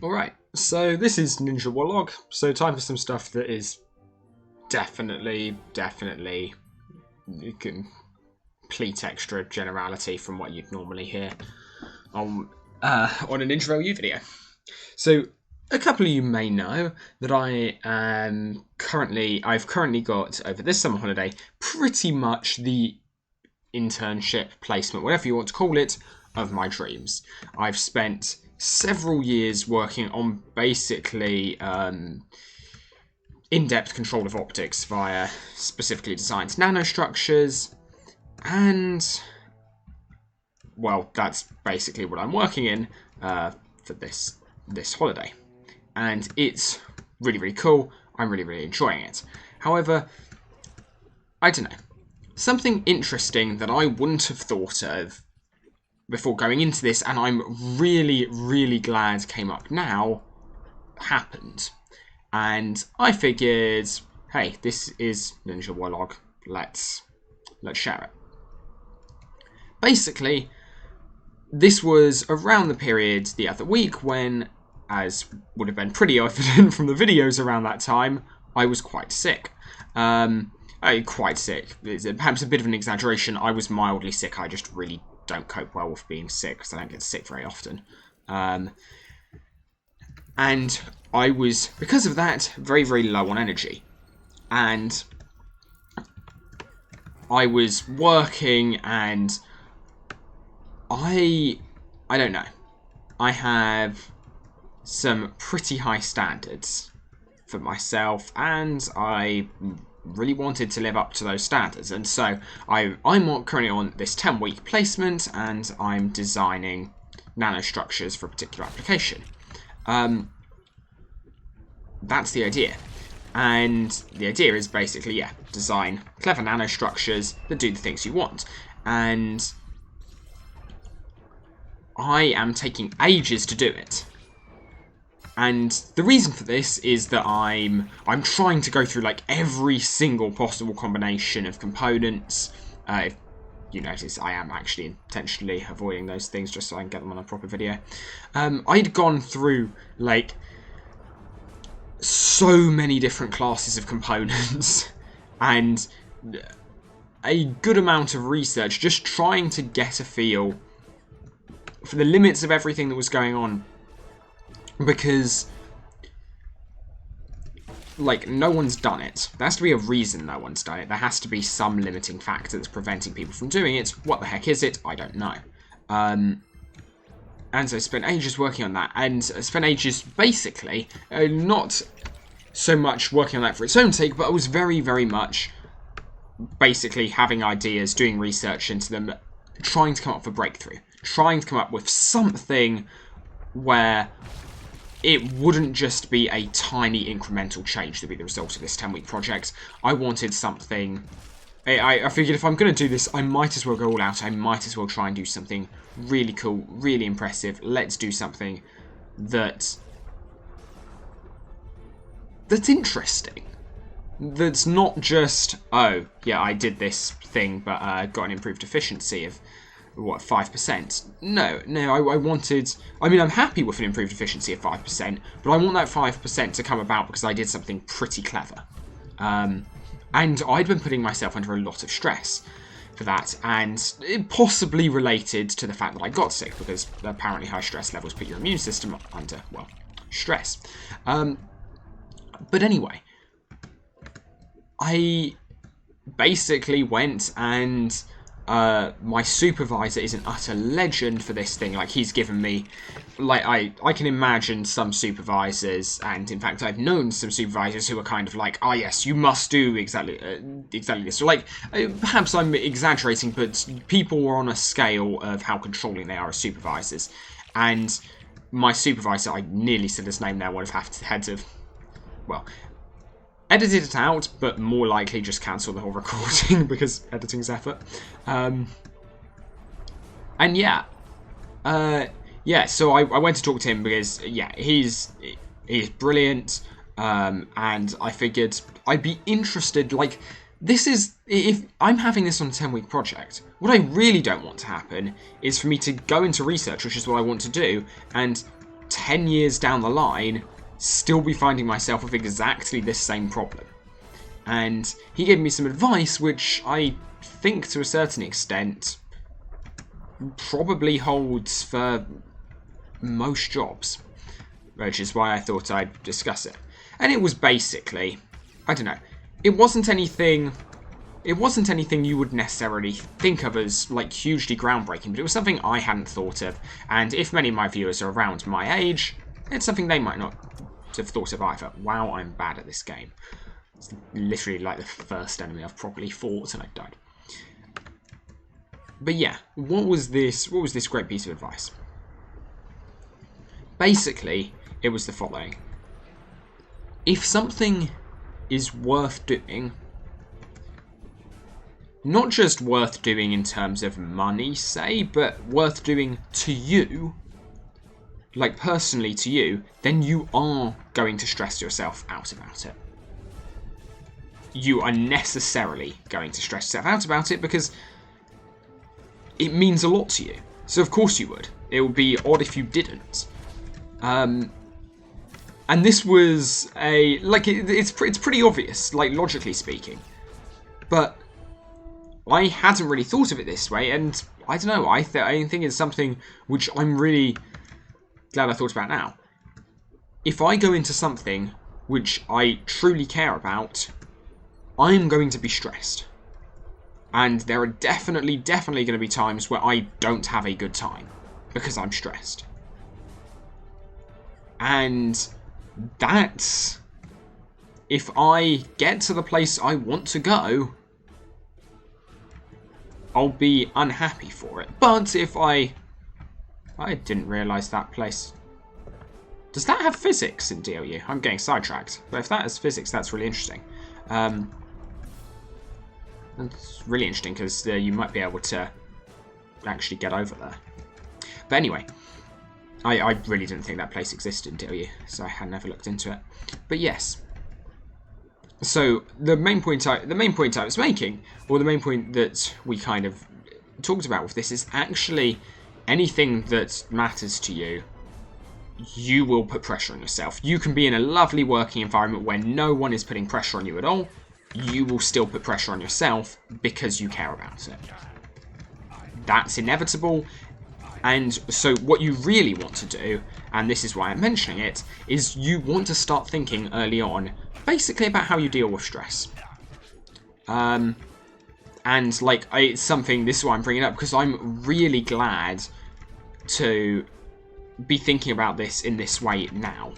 Alright, so this is Ninja Warlog, so time for some stuff that is definitely complete extra generality from what you'd normally hear on an intro U video. So a couple of you may know that I've currently got over this summer holiday pretty much the internship placement, whatever you want to call it, of my dreams. I've spent several years working on basically in-depth control of optics via specifically designed nanostructures, and well, that's basically what I'm working in for this holiday, and it's really cool. I'm really enjoying it. However, I don't know, something interesting that I wouldn't have thought of before going into this, and I'm really glad came up now, happened. And I figured, hey, this is Ninja Warlog, let's share it. Basically, this was around the period the other week when, as would have been pretty evident from the videos around that time, I was quite sick. Quite sick. It's perhaps a bit of an exaggeration. I was mildly sick. I just really don't cope well with being sick because I don't get sick very often. And I was, because of that, very low on energy. And I was working, and I don't know. I have some pretty high standards for myself, and I really wanted to live up to those standards, and so I'm currently on this 10-week placement, and I'm designing nanostructures for a particular application. That's the idea, and the idea is basically, design clever nanostructures that do the things you want, and I am taking ages to do it. And the reason for this is that I'm trying to go through like every single possible combination of components. If you notice, I am actually intentionally avoiding those things just so I can get them on a proper video. I'd gone through like so many different classes of components and a good amount of research just trying to get a feel for the limits of everything that was going on. Because, like, no one's done it. There has to be a reason no one's done it. There has to be some limiting factor that's preventing people from doing it. What the heck is it? I don't know. And so I spent ages working on that. And I spent ages, basically, not so much working on that for its own sake, but I was very much basically having ideas, doing research into them, trying to come up with a breakthrough. Trying to come up with something where it wouldn't just be a tiny incremental change to be the result of this 10-week project. I wanted something. I figured if I'm going to do this, I might as well go all out. I might as well try and do something really cool, really impressive. Let's do something that's interesting. That's not just, oh, yeah, I did this thing, but got an improved efficiency of, what, 5%? No, I wanted, I mean, I'm happy with an improved efficiency of 5%, but I want that 5% to come about because I did something pretty clever. And I'd been putting myself under a lot of stress for that, and it possibly related to the fact that I got sick, because apparently high stress levels put your immune system under, well, stress. But anyway, I basically went and my supervisor is an utter legend for this thing. Like, he's given me, like, I can imagine some supervisors, and in fact I've known some supervisors who are kind of like, oh yes, you must do exactly this. So, like, perhaps I'm exaggerating, but people were on a scale of how controlling they are as supervisors. And my supervisor, I nearly said his name now, would have had to, well, edited it out, but more likely just cancel the whole recording because editing's effort. And yeah, so I went to talk to him because, yeah, he's brilliant, and I figured I'd be interested, like, this is, if I'm having this on a 10-week project, what I really don't want to happen is for me to go into research, which is what I want to do, and 10 years down the line, still be finding myself with exactly this same problem. And he gave me some advice which I think to a certain extent probably holds for most jobs, which is why I thought I'd discuss it. And it was basically, I don't know, it wasn't anything you would necessarily think of as like hugely groundbreaking, but it was something I hadn't thought of, and if many of my viewers are around my age, it's something they might not have thought of either. Wow, I'm bad at this game. It's literally like the first enemy I've properly fought and I died. But yeah, what was this great piece of advice? Basically, it was the following. If something is worth doing, not just worth doing in terms of money, say, but worth doing to you, like personally to you, then you are going to stress yourself out about it. You are necessarily going to stress yourself out about it because it means a lot to you. So of course you would. It would be odd if you didn't. And this was it's pretty obvious, like logically speaking. But I hadn't really thought of it this way, and I don't know, I think it's something which I'm really glad I thought about now. If I go into something which I truly care about, I'm going to be stressed. And there are definitely going to be times where I don't have a good time because I'm stressed. And that's, if I get to the place I want to go, I'll be unhappy for it. But if I didn't realise that place. Does that have physics in DLU? I'm getting sidetracked. But if that has physics, that's really interesting. It's really interesting because you might be able to actually get over there. But anyway, I really didn't think that place existed in DLU, so I had never looked into it. But yes. So the main point I was making, or the main point that we kind of talked about with this, is actually anything that matters to you, you will put pressure on yourself. You can be in a lovely working environment where no one is putting pressure on you at all. You will still put pressure on yourself because you care about it. That's inevitable. And so what you really want to do, and this is why I'm mentioning it, is you want to start thinking early on basically about how you deal with stress. And like, it's something, this is why I'm bringing it up, because I'm really glad to be thinking about this in this way now.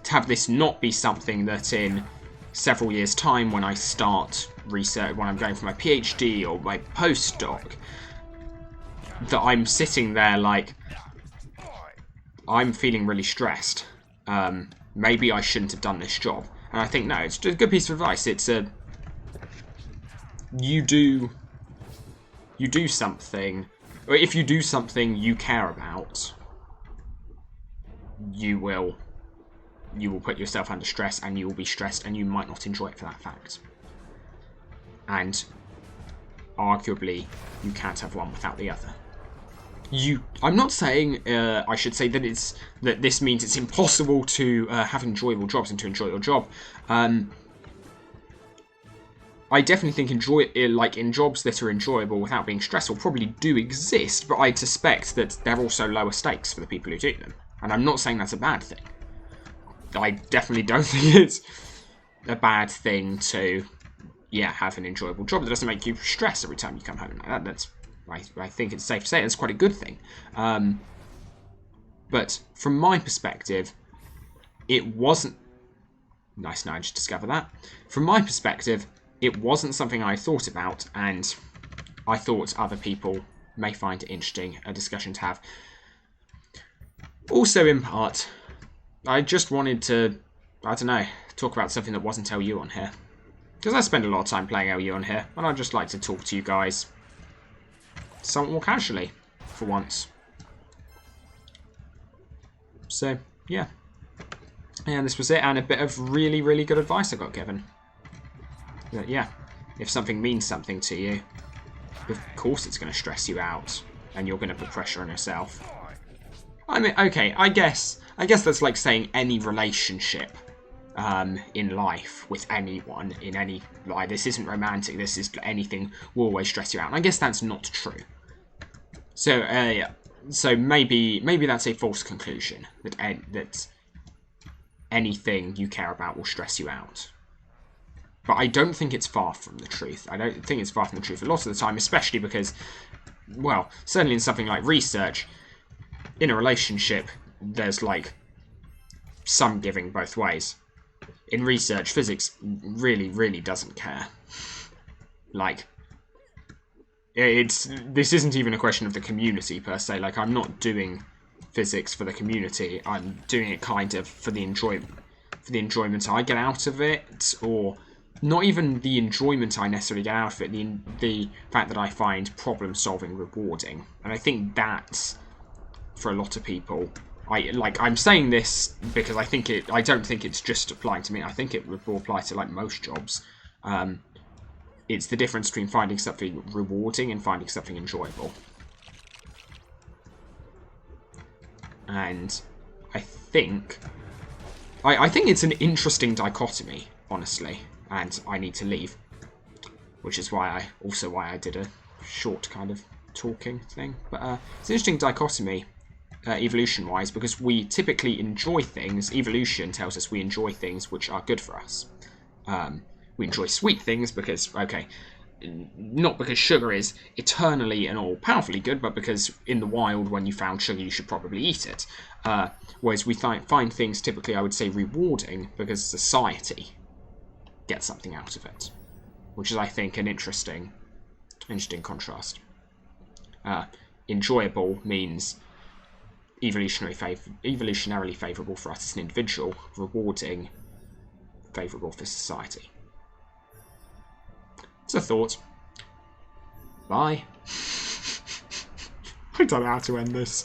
To have this not be something that in several years' time, when I start research, when I'm going for my PhD or my postdoc, that I'm sitting there like, I'm feeling really stressed. Maybe I shouldn't have done this job. And I think, no, it's a good piece of advice. It's a, you do something, or if you do something you care about, you will put yourself under stress, and you will be stressed, and you might not enjoy it for that fact. And arguably, you can't have one without the other. I'm not saying I should say that this means it's impossible to have enjoyable jobs and to enjoy your job. I definitely think in jobs that are enjoyable without being stressful probably do exist, but I suspect that they're also lower stakes for the people who do them. And I'm not saying that's a bad thing. I definitely don't think it's a bad thing to, have an enjoyable job that doesn't make you stress every time you come home. I think it's safe to say that's quite a good thing. But from my perspective, it wasn't... Nice nudge, discover that. From my perspective, it wasn't something I thought about, and I thought other people may find it interesting, a discussion to have. Also, in part, I just wanted to, I don't know, talk about something that wasn't LU on here. Because I spend a lot of time playing LU on here, and I'd just like to talk to you guys somewhat more casually, for once. So, yeah. And this was it, and a bit of really, really good advice I got given. But yeah, if something means something to you, of course it's going to stress you out, and you're going to put pressure on yourself. I mean, okay, I guess that's like saying any relationship in life with anyone, in any, like, this isn't romantic, this is anything will always stress you out. And I guess that's not true. So, so maybe that's a false conclusion, that that anything you care about will stress you out. But I don't think it's far from the truth. I don't think it's far from the truth a lot of the time, especially because, well, certainly in something like research, in a relationship, there's, like, some giving both ways. In research, physics really, really doesn't care. Like, this isn't even a question of the community, per se. Like, I'm not doing physics for the community. I'm doing it kind of for the enjoyment I get out of it, or not even the enjoyment I necessarily get out of it, the fact that I find problem solving rewarding. And I think that's, for a lot of people, I'm saying this because I don't think it's just applying to me. I think it will apply to, like, most jobs. It's the difference between finding something rewarding and finding something enjoyable. And I think it's an interesting dichotomy, honestly. And I need to leave, which is why I did a short kind of talking thing. But it's an interesting dichotomy, evolution-wise, because we typically enjoy things. Evolution tells us we enjoy things which are good for us. We enjoy sweet things because, okay, not because sugar is eternally and all-powerfully good, but because in the wild, when you found sugar, you should probably eat it. Whereas we find things typically, I would say, rewarding because society gets something out of it, which is, I think, an interesting contrast. Enjoyable means evolutionarily favourable for us as an individual, rewarding, favourable for society. It's a thought. Bye. I don't know how to end this.